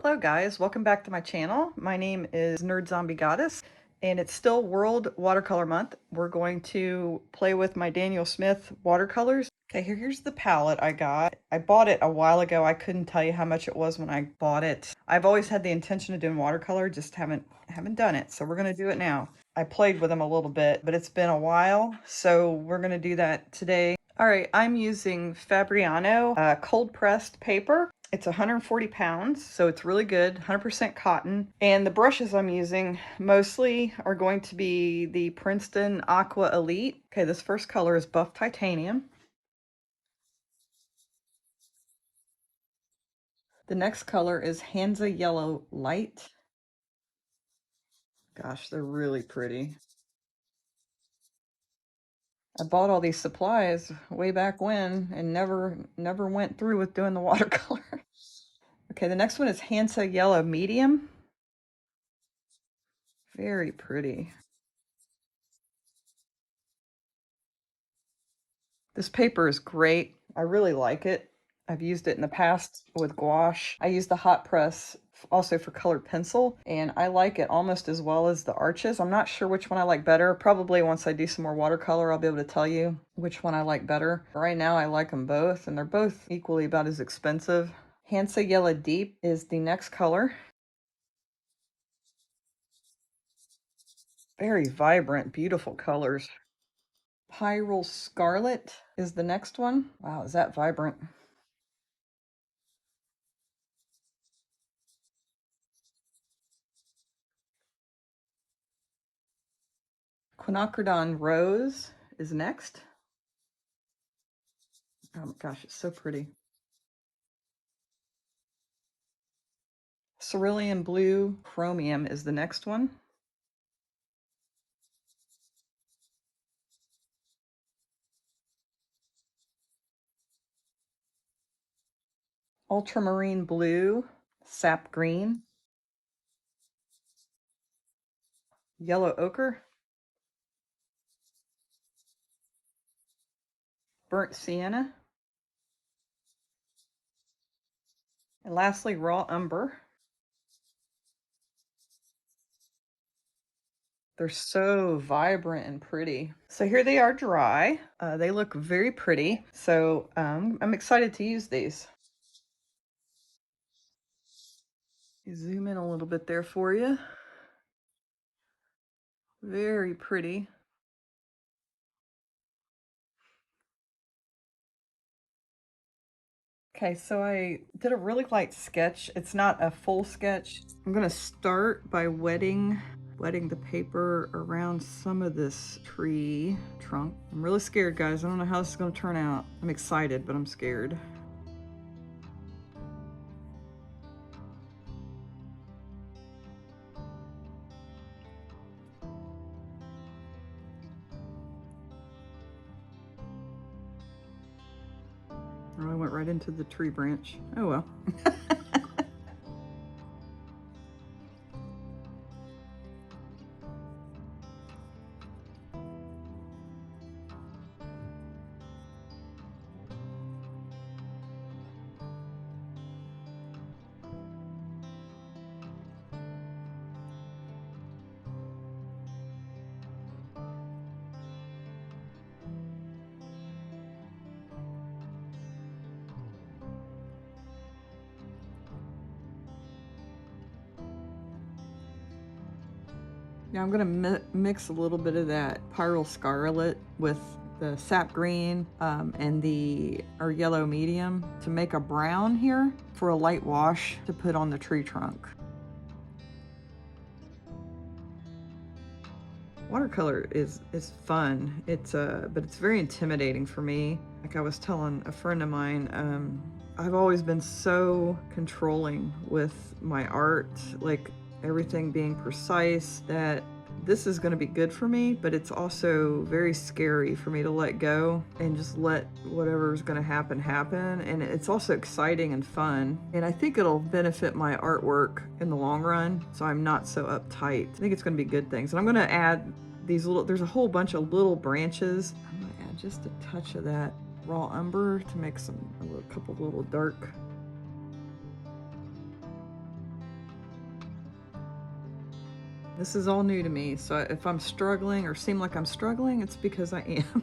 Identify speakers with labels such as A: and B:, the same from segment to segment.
A: Hello guys, welcome back to my channel. My name is Nerd Zombie Goddess and it's still World Watercolor Month. We're going to play with my Daniel Smith watercolors. Okay, here's the palette I got. I bought it a while ago. I couldn't tell you how much it was when I bought it. I've always had the intention of doing watercolor, just haven't done it. So we're gonna do it now. I played with them a little bit, but it's been a while. So we're gonna do that today. All right, I'm using Fabriano cold pressed paper. It's 140 pounds, so it's really good, 100% cotton. And the brushes I'm using mostly are going to be the Princeton Aqua Elite. Okay, this first color is Buff Titanium. The next color is Hansa Yellow Light. Gosh, they're really pretty. I bought all these supplies way back when and never went through with doing the watercolor. Okay, the next one is Hansa Yellow Medium. Very pretty. This paper is great. I really like it. I've used it in the past with gouache. I use the hot press also for colored pencil, and I like it almost as well as the Arches. I'm not sure which one I like better. Probably once I do some more watercolor, I'll be able to tell you which one I like better. Right now, I like them both, and they're both equally about as expensive. Hansa Yellow Deep is the next color. Very vibrant, beautiful colors. Pyrrole Scarlet is the next one. Wow, is that vibrant? Quinacridone Rose is next. Oh my gosh, it's so pretty. Cerulean Blue Chromium is the next one. Ultramarine Blue, Sap Green. Yellow Ochre. Burnt Sienna. And lastly, Raw Umber. They're so vibrant and pretty. So here they are dry. They look very pretty. So I'm excited to use these. Zoom in a little bit there for you. Very pretty. Okay, so I did a really light sketch. It's not a full sketch. I'm gonna start by wetting the paper around some of this tree trunk. I'm really scared, guys. I don't know how this is gonna turn out. I'm excited, but I'm scared. Oh, I went right into the tree branch. Oh well. Yeah, I'm gonna mix a little bit of that Pyrrole Scarlet with the sap green and our yellow medium to make a brown here for a light wash to put on the tree trunk. Watercolor is fun. But it's very intimidating for me. Like I was telling a friend of mine, I've always been so controlling with my art, like everything being precise, that this is going to be good for me, but it's also very scary for me to let go and just let whatever's going to happen happen. And it's also exciting and fun, and I think it'll benefit my artwork in the long run, so I'm not so uptight. I think it's going to be good things. And I'm going to add these little, there's a whole bunch of little branches. I'm going to add just a touch of that raw umber to make a couple little dark This is all new to me, so if I'm struggling or seem like I'm struggling, it's because I am.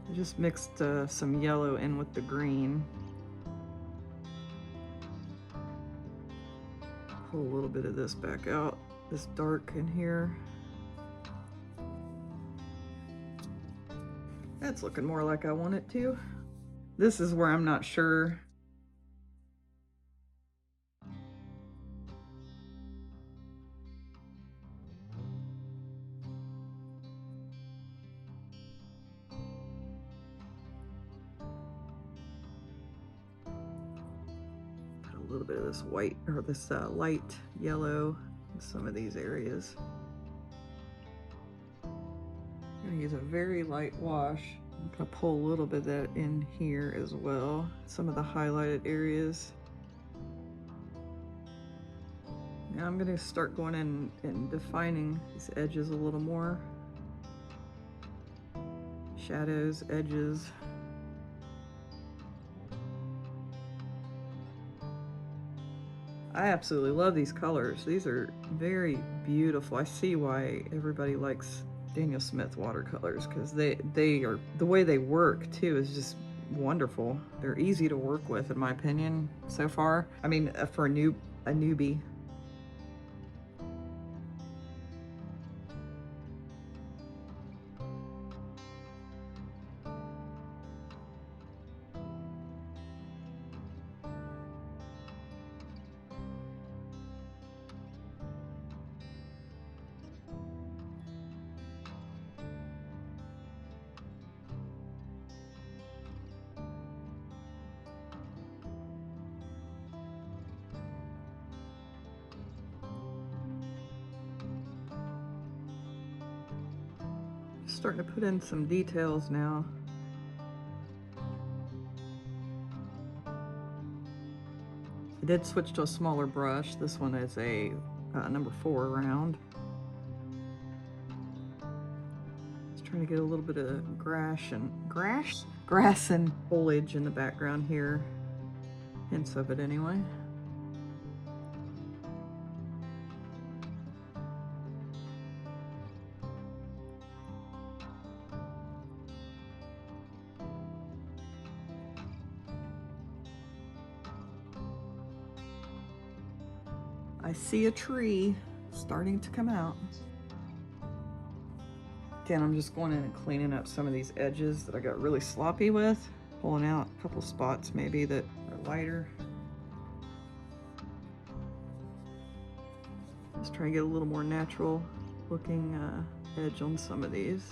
A: I just mixed some yellow in with the green. Pull a little bit of this back out, this dark in here. That's looking more like I want it to. This is where I'm not sure. A little bit of this white, or this light yellow in some of these areas. I'm gonna use a very light wash. I'm gonna pull a little bit of that in here as well, some of the highlighted areas. Now I'm gonna start going in and defining these edges a little more. Shadows, edges. I absolutely love these colors. These are very beautiful. I see why everybody likes Daniel Smith watercolors, because they are, the way they work too is just wonderful. They're easy to work with, in my opinion, so far. I mean, for a newbie. Starting to put in some details now. I did switch to a smaller brush. This one is a number 4 round. Just trying to get a little bit of grass and foliage in the background here. Hints of it anyway. I see a tree starting to come out. Again, I'm just going in and cleaning up some of these edges that I got really sloppy with. Pulling out a couple spots maybe that are lighter. Just trying to get a little more natural looking edge on some of these.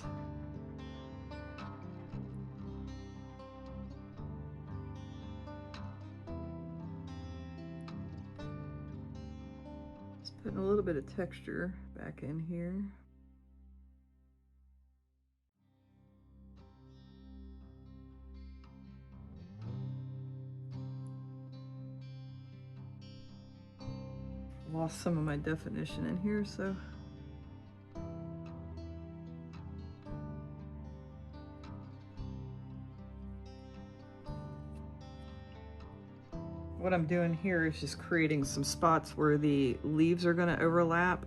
A: Just putting a little bit of texture back in here. Lost some of my definition in here, so what I'm doing here is just creating some spots where the leaves are going to overlap.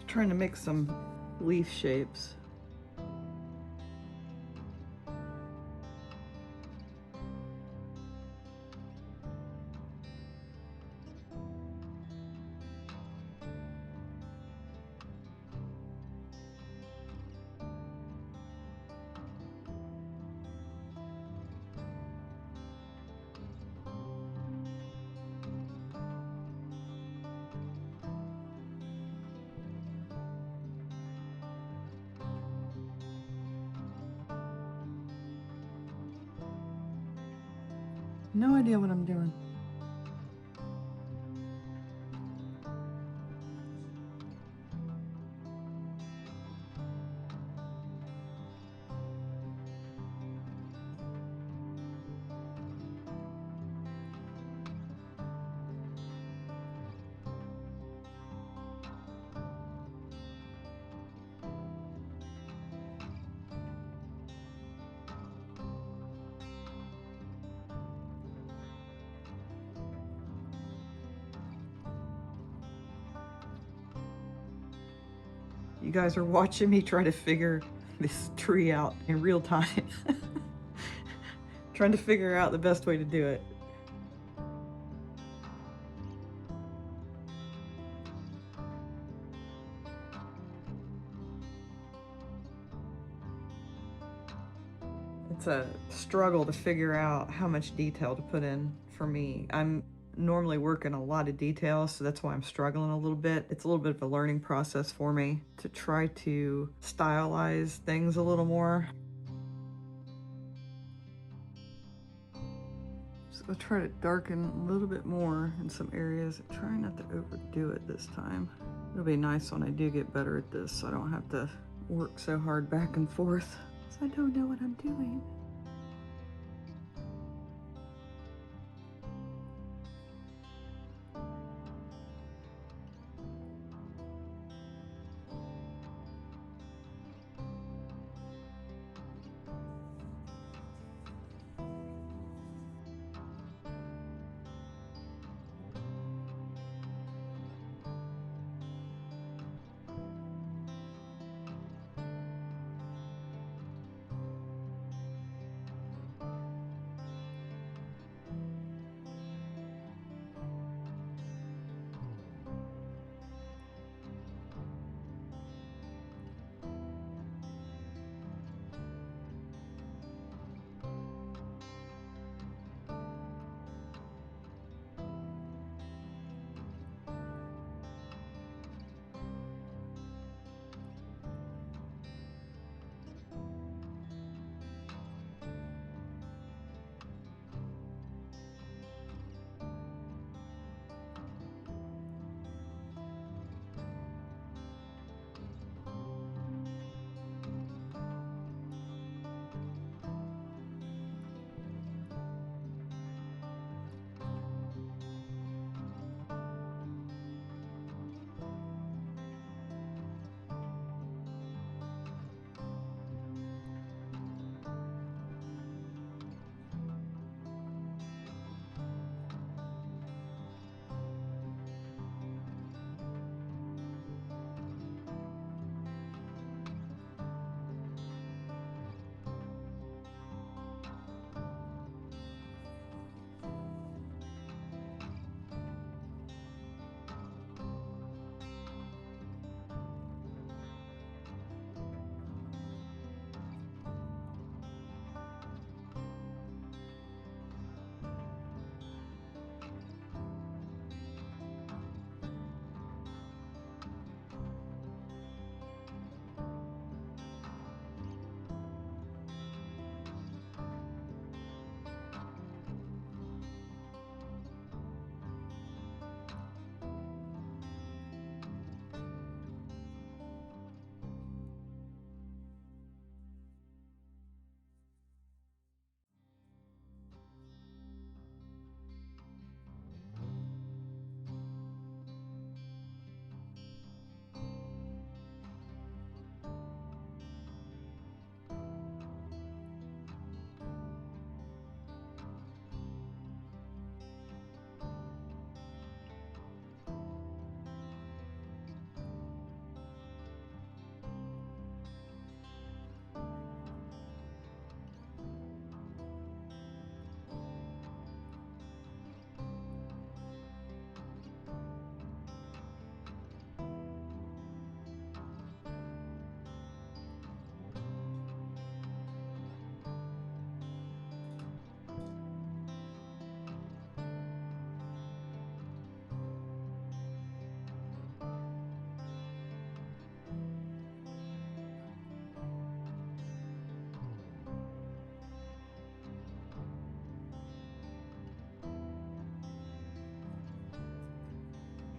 A: Trying to make some leaf shapes. no idea what I'm doing. You guys are watching me try to figure this tree out in real time. Trying to figure out the best way to do it. It's a struggle to figure out how much detail to put in for me. I'm normally working a lot of details, so that's why I'm struggling a little bit. It's a little bit of a learning process for me to try to stylize things a little more. So I'll try to darken a little bit more in some areas. Try not to overdo it this time. It'll be nice when I do get better at this, so I don't have to work so hard back and forth. I don't know what I'm doing.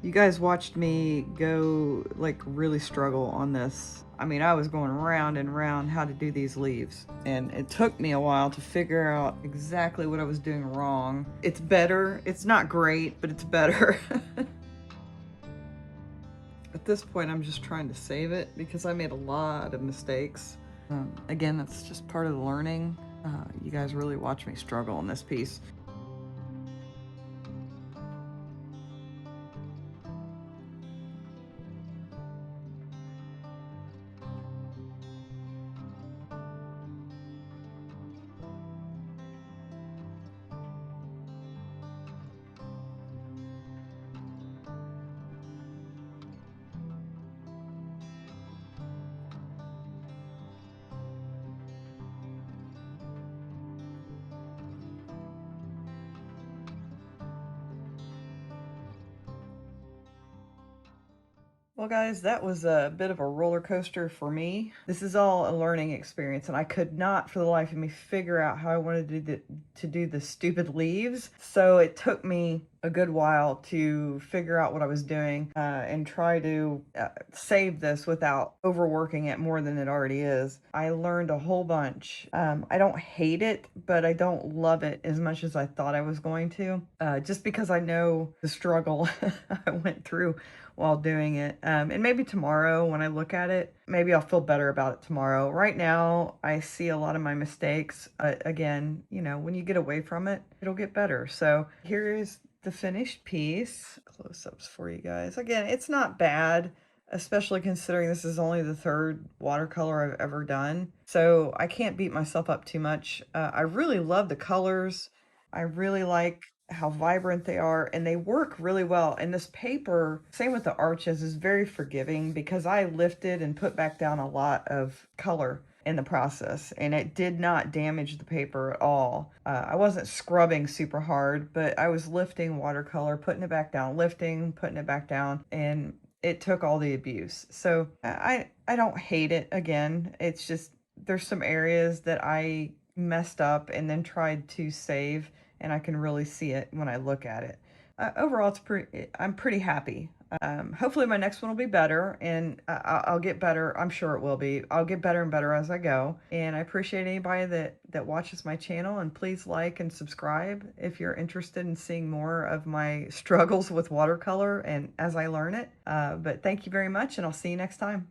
A: You guys watched me go, like, really struggle on this. I mean, I was going round and round how to do these leaves, and it took me a while to figure out exactly what I was doing wrong. It's better. It's not great, but it's better. At this point, I'm just trying to save it because I made a lot of mistakes. Again, that's just part of the learning. You guys really watch me struggle on this piece. Well, guys, that was a bit of a roller coaster for me. This is all a learning experience, and I could not for the life of me figure out how I wanted to do the stupid leaves. So it took me a good while to figure out what I was doing and try to save this without overworking it more than it already is. I learned a whole bunch. I don't hate it, but I don't love it as much as I thought I was going to, just because I know the struggle I went through while doing it. And maybe tomorrow when I look at it, maybe I'll feel better about it tomorrow. Right now, I see a lot of my mistakes. Again, you know, when you get away from it, it'll get better. So here is the finished piece. Close-ups for you guys. Again, it's not bad, especially considering this is only the third watercolor I've ever done. So I can't beat myself up too much. I really love the colors. I really like how vibrant they are, and they work really well. And this paper, same with the arches, is very forgiving because I lifted and put back down a lot of color in the process, and it did not damage the paper at all. I wasn't scrubbing super hard, but I was lifting watercolor, putting it back down, lifting, putting it back down, and it took all the abuse. So I don't hate it. Again, it's just there's some areas that I messed up and then tried to save, and I can really see it when I look at it. Overall, I'm pretty happy. Hopefully my next one will be better, and I'll get better. I'm sure it will be. I'll get better and better as I go. And I appreciate anybody that watches my channel, and please like and subscribe if you're interested in seeing more of my struggles with watercolor and as I learn it. But thank you very much, and I'll see you next time.